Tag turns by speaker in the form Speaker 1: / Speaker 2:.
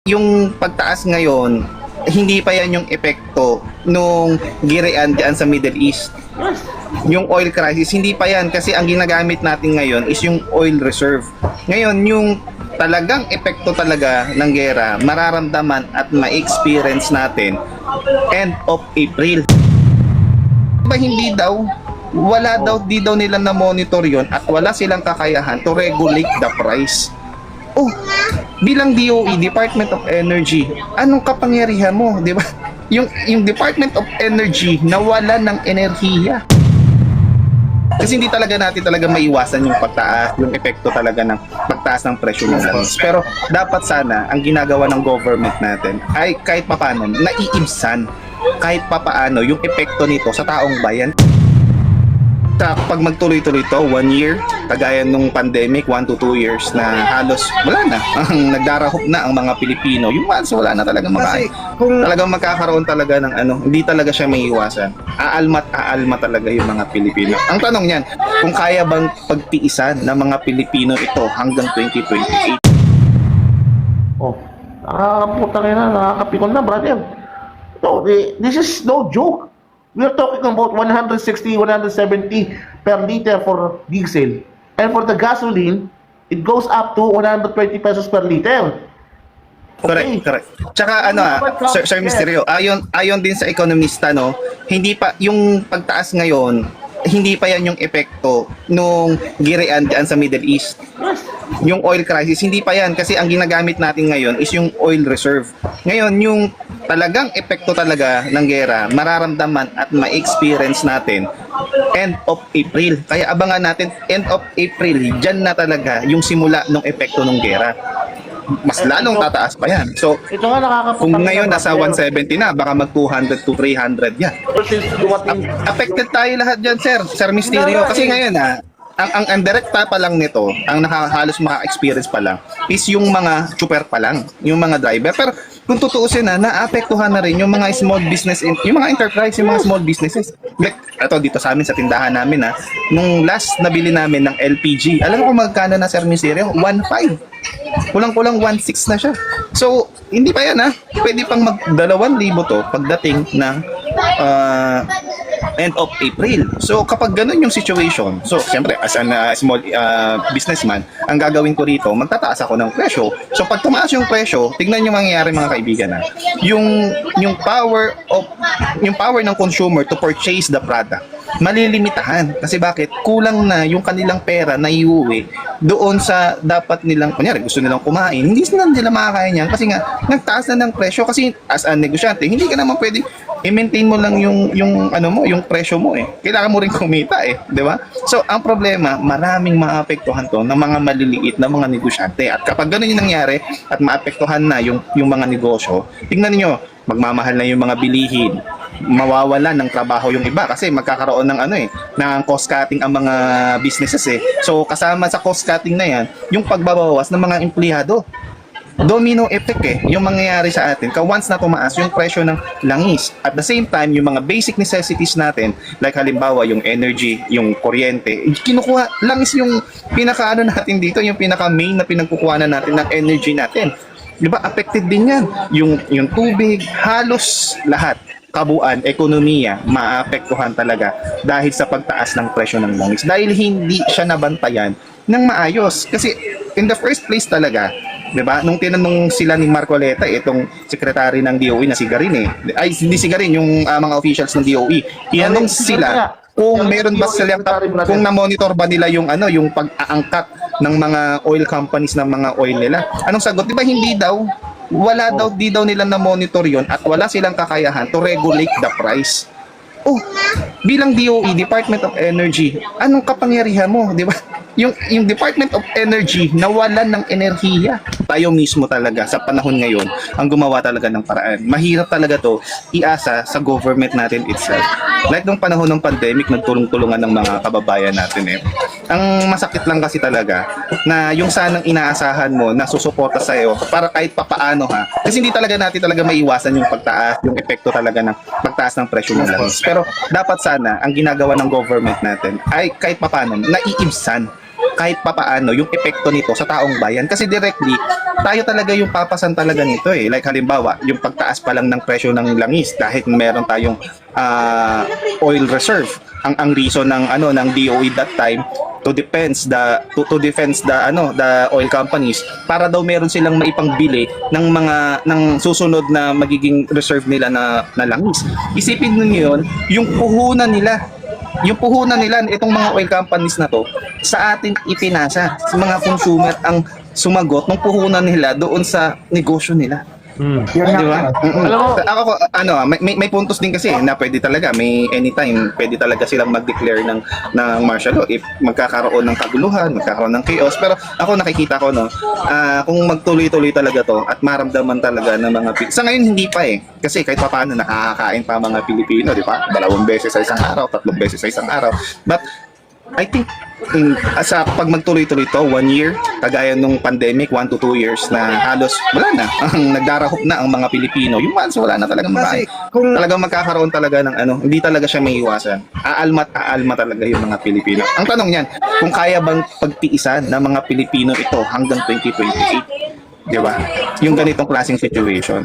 Speaker 1: yung pagtaas ngayon, hindi pa yan yung epekto nung girian diyan sa Middle East. Yung oil crisis, hindi pa yan kasi ang ginagamit natin ngayon is yung oil reserve. Ngayon, yung talagang epekto talaga ng gera, mararamdaman at ma-experience natin end of April. Diba hindi daw, wala daw, di daw nila na-monitor yon at wala silang kakayahan to regulate the price. Oh, bilang DOE, Department of Energy, anong kapangyarihan mo, di ba? Yung Department of Energy nawala ng enerhiya. Kasi hindi talaga natin talaga maiwasan yung pagtaas, yung epekto talaga ng pagtaas ng presyo ng langis. Pero dapat sana ang ginagawa ng government natin ay kahit papaano naiibsan kahit papaano yung epekto nito sa taong bayan. Pag magtuloy-tuloy to, 1 year, kagaya nung pandemic, 1 to 2 years na halos wala na, ang nagdarahop na ang mga Pilipino, yung months wala na talaga makain. Talagang magkakaroon talaga ng hindi talaga siya maiiwasan. Aalmat talaga yung mga Pilipino. Ang tanong niyan, kung kaya bang pagtiisan ng mga Pilipino ito hanggang 2028?
Speaker 2: Oh, nakakaputa kayo na, nakakapikon na, brother. No, this is no joke. We are talking about 160, 170 per liter for diesel. And for the gasoline, it goes up to 120 pesos per liter. Okay.
Speaker 1: Correct. Tsaka Sir Misterio, ayon din sa ekonomista, no, hindi pa yung pagtaas ngayon, hindi pa yan yung epekto nung girian diyan sa Middle East. Yung oil crisis, hindi pa yan kasi ang ginagamit natin ngayon is yung oil reserve. Ngayon, yung talagang epekto talaga ng gera, mararamdaman at ma-experience natin end of April. Kaya abangan natin end of April, dyan na talaga yung simula ng epekto ng gera. Mas lalong tataas pa yan. So,
Speaker 2: Ito nga nakakaputa.
Speaker 1: kung ngayon nasa 170 na, baka mag 200 to 300 yan. Affected tayo lahat dyan, Sir Misterio. Kasi ngayon ang direkta pa lang nito, ang halos maka-experience pa lang, is yung mga super pa lang, yung mga driver. Pero kung tutuusin naapektuhan na rin yung mga small business, yung mga enterprise, yung mga small businesses. Like, ito dito sa amin, sa tindahan namin nung last nabili namin ng LPG, alam mo kung magkano na, Sir Misterio? 1.5. Kulang-kulang 1.6 na siya. So, hindi pa yan pwede pang mag 2,000 to pagdating ng end of April. So kapag ganun yung situation, so siyempre as a small businessman, ang gagawin ko rito, magtataas ako ng presyo. So pag tumaas yung presyo, tignan yung mangyayari mga kaibigan yung power ng consumer to purchase the product malilimitahan. Kasi bakit? Kulang na yung kanilang pera na iuwi doon sa dapat nilang, kunyari gusto nilang kumain, hindi nila makakain yan kasi nga nagtaas na ng presyo. Kasi as a negosyante, hindi ka naman pwedeng i-maintain mo lang yung presyo mo Kailangan mo rin kumita di ba? So, ang problema, maraming maapektuhan to ng mga maliliit na mga negosyante. At kapag ganun yung nangyari at maapektuhan na yung mga negosyo, tingnan niyo, magmamahal na yung mga bilihin, mawawala ng trabaho yung iba kasi magkakaroon ng ng cost cutting ang mga businesses So, kasama sa cost cutting na yan, yung pagbabawas ng mga empleyado. Domino effect yung mangyayari sa atin once na tumaas yung presyo ng langis. At the same time, yung mga basic necessities natin, like halimbawa yung energy, yung kuryente, kinukuha, langis yung pinaka natin dito, yung pinaka main na pinagkukuha na natin ng energy natin. Diba? Affected din yan. Yung tubig, halos lahat. Kabuuan, ekonomiya, maapektuhan talaga dahil sa pagtaas ng presyo ng langis. Dahil hindi siya nabantayan ng maayos. Kasi in the first place talaga, diba? Nung tinanong sila ni Marcoleta, itong secretary ng DOE na si Garin ay hindi si Garin, yung mga officials ng DOE, tinanong sila kung meron ba sila, kung na-monitor ba nila yung yung pag-aangkat ng mga oil companies ng mga oil nila. Anong sagot? Diba hindi daw, wala daw, di daw nila na-monitor yon at wala silang kakayahan to regulate the price. Oh, bilang DOE, Department of Energy, anong kapangyarihan mo, di ba? Yung Department of Energy nawalan ng enerhiya. Tayo mismo talaga sa panahon ngayon ang gumawa talaga ng paraan. Mahirap talaga to iasa sa government natin itself. Like nung panahon ng pandemic, nagtulong-tulungan ng mga kababayan natin Ang masakit lang kasi talaga na yung sanang inaasahan mo na susuporta sa iyo para kahit papaano kasi hindi talaga natin talaga maiwasan yung pagtaas, yung epekto talaga ng pagtaas ng presyo ng langis. Pero dapat sana ang ginagawa ng government natin ay kahit papaano naiibsan kahit papaano yung epekto nito sa taong bayan. Kasi directly, tayo talaga yung papasan talaga nito eh. Like halimbawa, yung pagtaas pa lang ng presyo ng langis dahil meron tayong oil reserve. Ang reason ng ng DOE that time to defense the oil companies para daw meron silang maipangbili ng susunod na magiging reserve nila na langis. Isipin niyo yung puhunan nila itong mga oil companies na to sa atin ipinasa. Sa mga consumer ang sumagot ng puhunan nila doon sa negosyo nila.
Speaker 3: Yun
Speaker 1: Di ba?
Speaker 3: nga.
Speaker 2: Alam mo,
Speaker 1: Ako may puntos din kasi na pwede talaga may anytime pwede talaga silang mag-declare ng martial law if magkakaroon ng kaguluhan, magkakaroon ng chaos. Pero ako nakikita ko kung magtuloy-tuloy talaga to at maramdaman talaga ng mga sa ngayon hindi pa eh. Kasi kahit papaano nakakakain pa mga Pilipino, di ba? 2 beses sa isang araw, 3 beses sa isang araw. But I think sa pag magtuloy-tuloy to 1 year kagaya nung pandemic 1 to 2 years na halos wala na ang nagdarahop na ang mga Pilipino yung months wala na talagang makain talagang magkakaroon talaga ng hindi talaga siya may iwasan aalma talaga yung mga Pilipino. Ang tanong niyan kung kaya bang pagtiisan ng mga Pilipino ito hanggang 2028, di ba, yung ganitong klaseng situation.